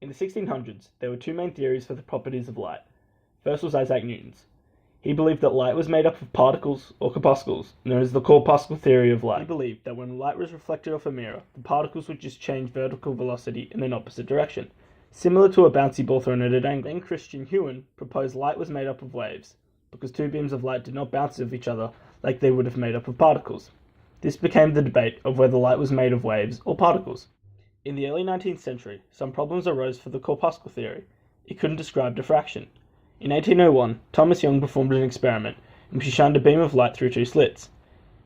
In the 1600s, there were two main theories for the properties of light. First was Isaac Newton's. He believed that light was made up of particles or corpuscles, known as the corpuscle theory of light. He believed that when light was reflected off a mirror, the particles would just change vertical velocity in an opposite direction, similar to a bouncy ball thrown at an angle. Then Christian Huygens proposed light was made up of waves, because two beams of light did not bounce off each other like they would have made up of particles. This became the debate of whether light was made of waves or particles. In the early 19th century, some problems arose for the corpuscle theory. It couldn't describe diffraction. In 1801, Thomas Young performed an experiment in which he shined a beam of light through two slits.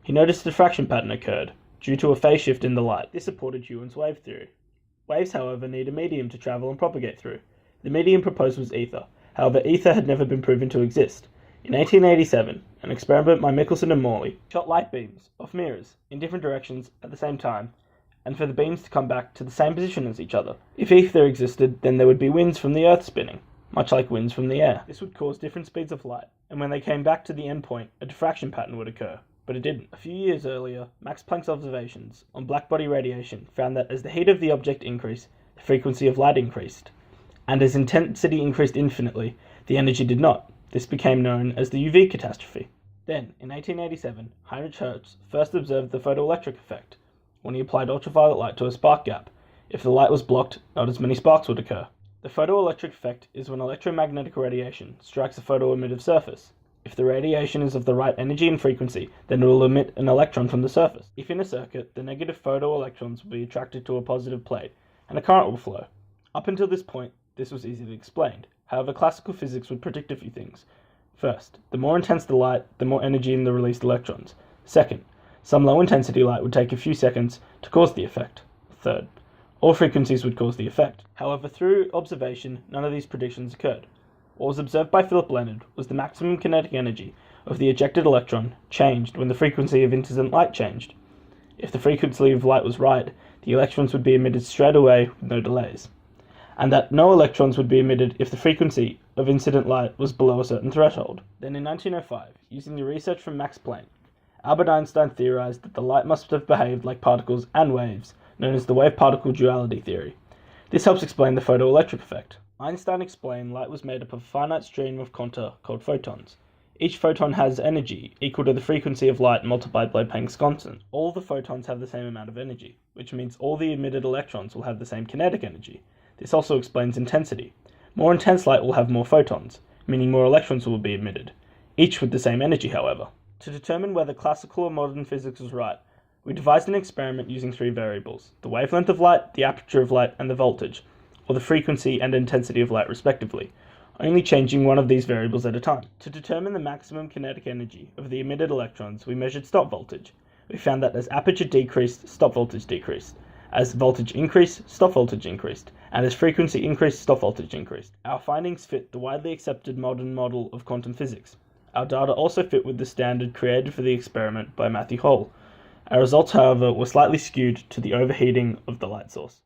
He noticed a diffraction pattern occurred, due to a phase shift in the light. This supported Huygens' wave theory. Waves, however, need a medium to travel and propagate through. The medium proposed was ether. However, ether had never been proven to exist. In 1887, an experiment by Michelson and Morley shot light beams off mirrors in different directions at the same time, and for the beams to come back to the same position as each other. If ether existed, then there would be winds from the Earth spinning, much like winds from the air. This would cause different speeds of light, and when they came back to the endpoint, a diffraction pattern would occur. But it didn't. A few years earlier, Max Planck's observations on blackbody radiation found that as the heat of the object increased, the frequency of light increased, and as intensity increased infinitely, the energy did not. This became known as the UV catastrophe. Then, in 1887, Heinrich Hertz first observed the photoelectric effect, when he applied ultraviolet light to a spark gap. If the light was blocked, not as many sparks would occur. The photoelectric effect is when electromagnetic radiation strikes a photoemissive surface. If the radiation is of the right energy and frequency, then it will emit an electron from the surface. If in a circuit, the negative photoelectrons will be attracted to a positive plate, and a current will flow. Up until this point, this was easily explained. However, classical physics would predict a few things. First, the more intense the light, the more energy in the released electrons. Second, some low-intensity light would take a few seconds to cause the effect. Third, all frequencies would cause the effect. However, through observation, none of these predictions occurred. What was observed by Philip Leonard was the maximum kinetic energy of the ejected electron changed when the frequency of incident light changed. If the frequency of light was right, the electrons would be emitted straight away with no delays, and that no electrons would be emitted if the frequency of incident light was below a certain threshold. Then in 1905, using the research from Max Planck, Albert Einstein theorized that the light must have behaved like particles and waves, known as the wave-particle duality theory. This helps explain the photoelectric effect. Einstein explained light was made up of a finite stream of quanta called photons. Each photon has energy equal to the frequency of light multiplied by Planck's constant. All the photons have the same amount of energy, which means all the emitted electrons will have the same kinetic energy. This also explains intensity. More intense light will have more photons, meaning more electrons will be emitted, each with the same energy, however. To determine whether classical or modern physics was right, we devised an experiment using three variables: the wavelength of light, the aperture of light, and the voltage, or the frequency and intensity of light respectively, only changing one of these variables at a time. To determine the maximum kinetic energy of the emitted electrons, we measured stop voltage. We found that as aperture decreased, stop voltage decreased. As voltage increased, stop voltage increased, and as frequency increased, stop voltage increased. Our findings fit the widely accepted modern model of quantum physics. Our data also fit with the standard created for the experiment by Matthew Hall. Our results, however, were slightly skewed to the overheating of the light source.